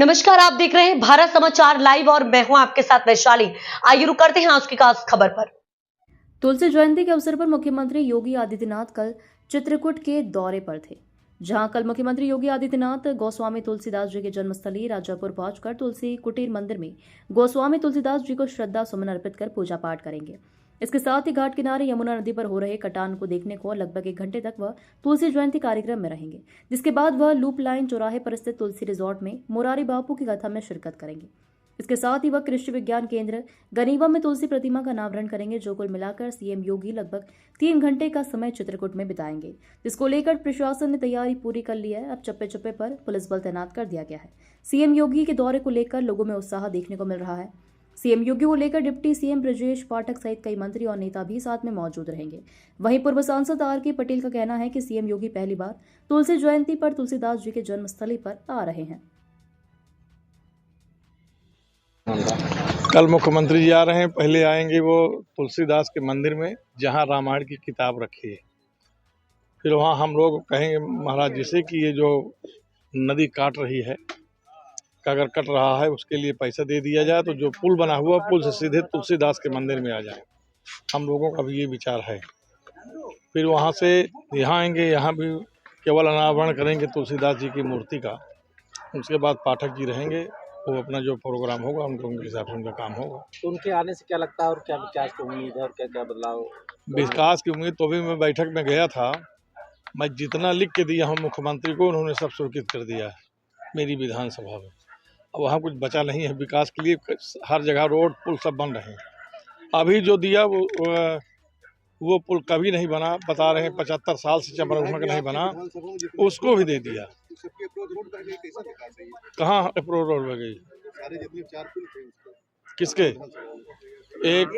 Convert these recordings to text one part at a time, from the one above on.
नमस्कार, आप देख रहे हैं भारत समाचार लाइव और मैं हूं आपके साथ वैशाली। आइए रुक करते हैं आज की खास खबर पर। तुलसी जयंती के अवसर पर मुख्यमंत्री योगी आदित्यनाथ कल चित्रकूट के दौरे पर थे, जहां कल मुख्यमंत्री योगी आदित्यनाथ गोस्वामी तुलसीदास जी के जन्मस्थली राजापुर पहुंचकर तुलसी कुटीर मंदिर में गोस्वामी तुलसीदास जी को श्रद्धा सुमन अर्पित कर पूजा पाठ करेंगे। इसके साथ ही घाट किनारे यमुना नदी पर हो रहे कटान को देखने को लगभग 1 घंटे तक वह तुलसी जयंती कार्यक्रम में रहेंगे, जिसके बाद वह लूप लाइन चौराहे पर स्थित तुलसी रिजॉर्ट में मुरारी बापू की कथा में शिरकत करेंगे। इसके साथ ही वह कृषि विज्ञान केंद्र गनीवा में तुलसी प्रतिमा का अनावरण करेंगे, जो कुल मिलाकर सीएम योगी लगभग 3 घंटे का समय चित्रकूट में बिताएंगे, जिसको लेकर प्रशासन ने तैयारी पूरी कर ली है। अब चप्पे चप्पे पर पुलिस बल तैनात कर दिया गया है। सीएम योगी के दौरे को लेकर लोगों में उत्साह देखने को मिल रहा है। सीएम योगी को लेकर डिप्टी सीएम ब्रजेश पाठक सहित कई मंत्री और नेता भी साथ में मौजूद रहेंगे। वहीं पूर्व सांसद आर.के. पटेल का कहना है कि सीएम योगी पहली बार तुलसी जयंती पर तुलसीदास जी के जन्मस्थली पर आ रहे हैं। कल मुख्यमंत्री जी आ रहे हैं। पहले आएंगे वो तुलसीदास के मंदिर में, जहाँ रामायण की किताब रखी है। फिर वहाँ हम लोग कहेंगे महाराज जी से कि ये जो नदी काट रही है, अगर कट रहा है उसके लिए पैसा दे दिया जाए, तो जो पुल बना हुआ पुल से सीधे तुलसीदास के मंदिर में आ जाए। हम लोगों का भी ये विचार है। फिर वहाँ से यहाँ आएंगे, यहाँ भी केवल अनावरण करेंगे तुलसीदास जी की मूर्ति का। उसके बाद पाठक जी रहेंगे, वो अपना जो प्रोग्राम होगा उनके हिसाब से उनका काम होगा। तो उनके आने से क्या लगता है और क्या विकास की उम्मीद है और क्या क्या बदलाव? विकास की उम्मीद तो भी मैं बैठक में गया था, मैं जितना लिख के दिया हूँ मुख्यमंत्री को, उन्होंने सब स्वीकृत कर दिया है मेरी विधानसभा में। अब वहाँ कुछ बचा नहीं है विकास के लिए। हर जगह रोड पुल सब बन रहे हैं। अभी जो दिया वो पुल कभी नहीं बना, बता रहे हैं 75 साल से चमरौना का नहीं बना, उसको भी दे दिया। कहाँ अप्रोच रोड में गई? किसके?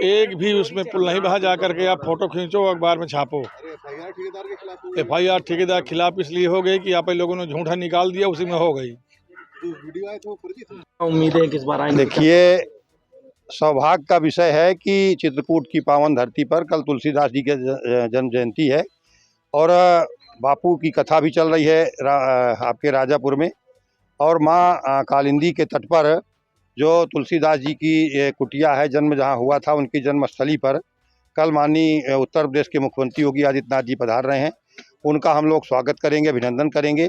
एक भी उसमें पुल नहीं बहा। जा करके आप फोटो खींचो, अखबार में छापो। FIR ठेकेदार के खिलाफ इसलिए हो गई कि आप लोगों ने झूठा निकाल दिया, उसी में हो गई। उम्मीदें किस बार आएंगे? देखिए, सौभाग्य का विषय है कि चित्रकूट की पावन धरती पर कल तुलसीदास जी के जन्म जयंती है और बापू की कथा भी चल रही है आपके राजापुर में। और माँ कालिंदी के तट पर जो तुलसीदास जी की कुटिया है, जन्म जहाँ हुआ था, उनकी जन्मस्थली पर कल माननीय उत्तर प्रदेश के मुख्यमंत्री योगी आदित्यनाथ जी पधार रहे हैं। उनका हम लोग स्वागत करेंगे, अभिनंदन करेंगे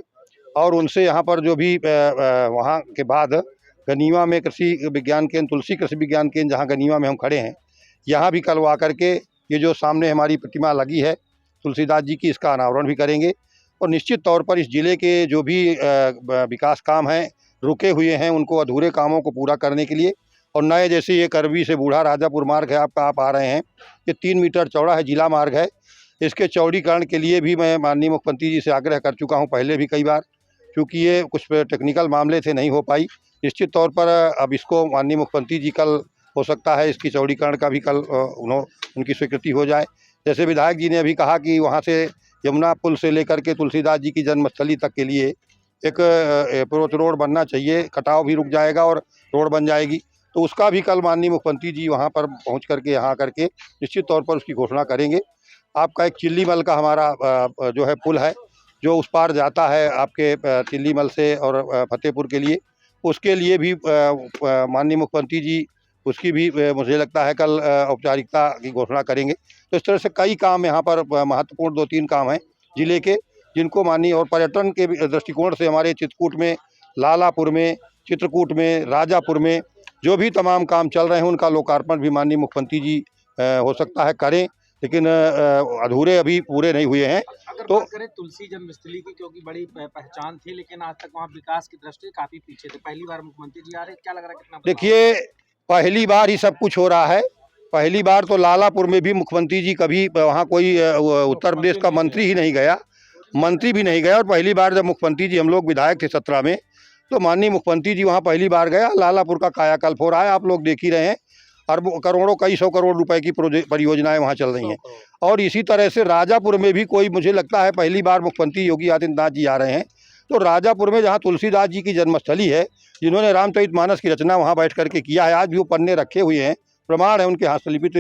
और उनसे यहाँ पर जो भी वहाँ के बाद गनीवा में कृषि विज्ञान केंद्र, तुलसी कृषि विज्ञान केंद्र, जहाँ गनीवा में हम खड़े हैं, यहाँ भी कल आ करके ये जो सामने हमारी प्रतिमा लगी है तुलसीदास जी की, इसका अनावरण भी करेंगे। और निश्चित तौर पर इस ज़िले के जो भी विकास काम हैं, रुके हुए हैं, उनको अधूरे कामों को पूरा करने के लिए, और नए जैसे ये करवी से बूढ़ा राजापुर मार्ग है आपका, आप आ रहे हैं, ये 3 मीटर चौड़ा है, जिला मार्ग है। इसके चौड़ीकरण के लिए भी मैं माननीय मुख्यमंत्री जी से आग्रह कर चुका हूँ पहले भी कई बार, क्योंकि ये कुछ टेक्निकल मामले थे, नहीं हो पाई। निश्चित तौर पर अब इसको माननीय मुख्यमंत्री जी कल, हो सकता है इसकी चौड़ीकरण का भी कल उनकी स्वीकृति हो जाए। जैसे विधायक जी ने अभी कहा कि वहाँ से यमुना पुल से लेकर के तुलसीदास जी की जन्मस्थली तक के लिए एक अप्रोच रोड बनना चाहिए, कटाव भी रुक जाएगा और रोड बन जाएगी। तो उसका भी कल माननीय मुख्यमंत्री जी वहाँ पर पहुँच करके, यहाँ करके निश्चित तौर पर उसकी घोषणा करेंगे। आपका एक चिल्लीमल का हमारा जो है पुल है, जो उस पार जाता है आपके चिल्लीमल से और फतेहपुर के लिए, उसके लिए भी माननीय मुख्यमंत्री जी उसकी भी मुझे लगता है कल औपचारिकता की घोषणा करेंगे। तो इस तरह से कई काम यहाँ पर महत्वपूर्ण 2-3 काम हैं जिले के, जिनको माननीय, और पर्यटन के दृष्टिकोण से हमारे चित्रकूट में, लालापुर में, चित्रकूट में, राजापुर में जो भी तमाम काम चल रहे हैं, उनका लोकार्पण भी माननीय मुख्यमंत्री जी हो सकता है करें, लेकिन अधूरे अभी पूरे नहीं हुए हैं। तो करें तुलसी जन्मस्थली की, क्योंकि बड़ी पहचान थी, लेकिन आज तक वहाँ विकास की दृष्टि काफी पीछे थे। पहली बार मुख्यमंत्री जी आ रहे हैं, क्या लग रहा है कितना? देखिए, पहली बार ही सब कुछ हो रहा है। पहली बार तो लालापुर में भी मुख्यमंत्री जी कभी वहाँ कोई उत्तर प्रदेश का मंत्री ही नहीं गया, मंत्री भी नहीं गया। और पहली बार जब मुख्यमंत्री जी, हम लोग विधायक थे 17 में, तो माननीय मुख्यमंत्री जी वहाँ पहली बार गया। लालापुर का कायाकल्प हो रहा है, आप लोग देख ही रहे हैं। अरबों करोड़ों, कई 100 करोड़ रुपए की परियोजनाएं वहाँ चल रही हैं। और इसी तरह से राजापुर में भी कोई, मुझे लगता है पहली बार मुख्यमंत्री योगी आदित्यनाथ जी आ रहे हैं। तो राजापुर में जहाँ तुलसीदास जी की जन्मस्थली है, जिन्होंने रामचरितमानस की रचना वहाँ बैठ करके किया है, आज भी वो पन्ने रखे हुए हैं, प्रमाण है उनके हस्तलिपित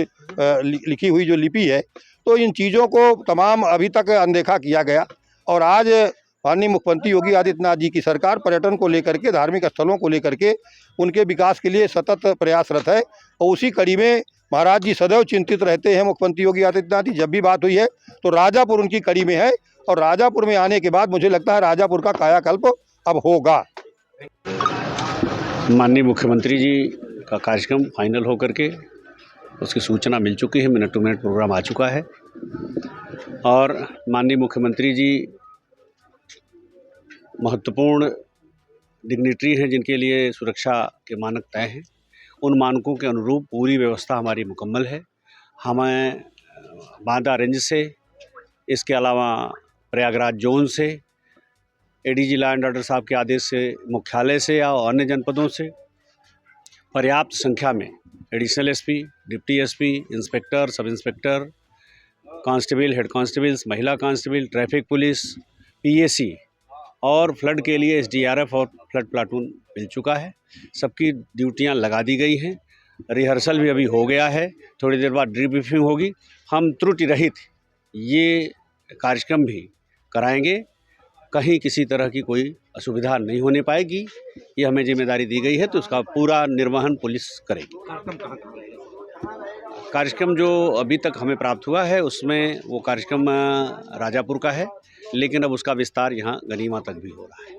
लिखी हुई जो लिपि है। तो इन चीज़ों को तमाम अभी तक अनदेखा किया गया और आज माननीय मुख्यमंत्री योगी आदित्यनाथ जी की सरकार पर्यटन को लेकर के, धार्मिक स्थलों को लेकर के उनके विकास के लिए सतत प्रयासरत है। और उसी कड़ी में महाराज जी सदैव चिंतित रहते हैं। मुख्यमंत्री योगी आदित्यनाथ जी, जब भी बात हुई है तो राजापुर उनकी कड़ी में है, और राजापुर में आने के बाद मुझे लगता है राजापुर का कायाकल्प अब होगा। माननीय मुख्यमंत्री जी का कार्यक्रम फाइनल होकर के उसकी सूचना मिल चुकी है, मिनट टू मिनट प्रोग्राम आ चुका है। और माननीय मुख्यमंत्री जी महत्वपूर्ण डिग्निटरी हैं जिनके लिए सुरक्षा के मानक तय हैं। उन मानकों के अनुरूप पूरी व्यवस्था हमारी मुकम्मल है। हमें बांदा रेंज से, इसके अलावा प्रयागराज जोन से, एडीजी लॉ एंड ऑर्डर साहब के आदेश से मुख्यालय से या अन्य जनपदों से पर्याप्त संख्या में additional SP, deputy SP, inspector, sub inspector, constable, head constables, महिला कांस्टेबल, ट्रैफिक पुलिस, पीएसी और फ्लड के लिए एसडीआरएफ और फ्लड प्लाटून मिल चुका है। सबकी ड्यूटियां लगा दी गई हैं। रिहर्सल भी अभी हो गया है, थोड़ी देर बाद डिब्रीफिंग होगी। हम त्रुटि रहित ये कार्यक्रम भी कराएंगे, कहीं किसी तरह की कोई असुविधा नहीं होने पाएगी। ये हमें जिम्मेदारी दी गई है तो उसका पूरा निर्वहन पुलिस करेगी। कार्यक्रम जो अभी तक हमें प्राप्त हुआ है उसमें वो कार्यक्रम राजापुर का है, लेकिन अब उसका विस्तार यहाँ गनीमा तक भी हो रहा है।